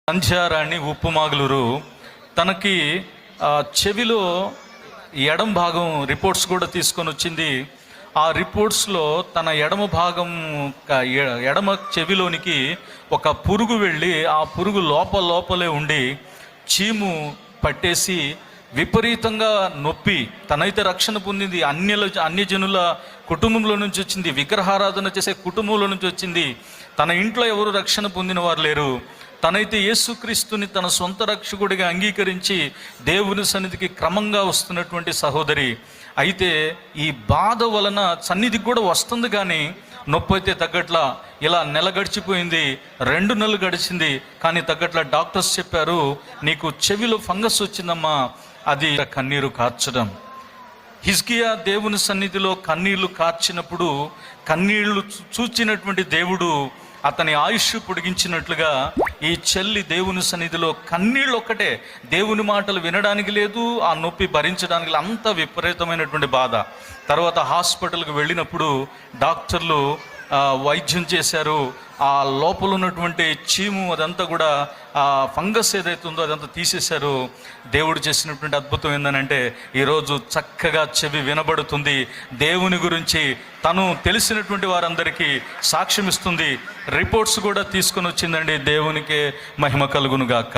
సంధ్యారాణి ఉప్పుమాగులూరు తనకి చెవిలో ఎడమ భాగం రిపోర్ట్స్ కూడా తీసుకొని వచ్చింది. ఆ రిపోర్ట్స్లో తన ఎడమ భాగం ఎడమ చెవిలోనికి ఒక పురుగు వెళ్ళి ఆ పురుగు లోపలే ఉండి చీము పట్టేసి విపరీతంగా నొప్పి. తనైతే రక్షణ పొందింది, అన్యజనుల కుటుంబంలో నుంచి వచ్చింది, విగ్రహారాధన చేసే కుటుంబంలో నుంచి వచ్చింది. తన ఇంట్లో ఎవరు రక్షణ పొందిన వారు లేరు. తనైతే యేసుక్రీస్తుని తన సొంత రక్షకుడిగా అంగీకరించి దేవుని సన్నిధికి క్రమంగా వస్తున్నటువంటి సహోదరి. అయితే ఈ బాధ వలన సన్నిధికి కూడా వస్తుంది, కానీ నొప్పి అయితే తగ్గట్లా. ఇలా నెల గడిచిపోయింది, 2 నెలలు గడిచింది, కానీ తగ్గట్లా. డాక్టర్స్ చెప్పారు, నీకు చెవిలో ఫంగస్ వచ్చిందమ్మా. అది కన్నీరు కార్చడం. హిజ్కియా దేవుని సన్నిధిలో కన్నీళ్లు కార్చినప్పుడు కన్నీళ్లు చూచినటువంటి దేవుడు అతని ఆయుష్ పొడిగించినట్లుగా ఈ చెల్లి దేవుని సన్నిధిలో కన్నీళ్ళు ఒక్కటే, దేవుని మాటలు వినడానికి లేదు, ఆ నొప్పి భరించడానికి అంత విపరీతమైనటువంటి బాధ. తర్వాత హాస్పిటల్కి వెళ్ళినప్పుడు డాక్టర్లు వైద్యం చేశారు. ఆ లోపల ఉన్నటువంటి చీము అదంతా కూడా ఆ ఫంగస్ ఏదైతే ఉందో అదంతా తీసేశారు. దేవుడు చేసినటువంటి అద్భుతం ఏంటంటే ఈరోజు చక్కగా చెవి వినబడుతుంది. దేవుని గురించి తను తెలిసినటువంటి వారందరికీ సాక్ష్యం ఇస్తుంది. రిపోర్ట్స్ కూడా తీసుకొని వచ్చిందండి. దేవునికే మహిమ కలుగును గాక.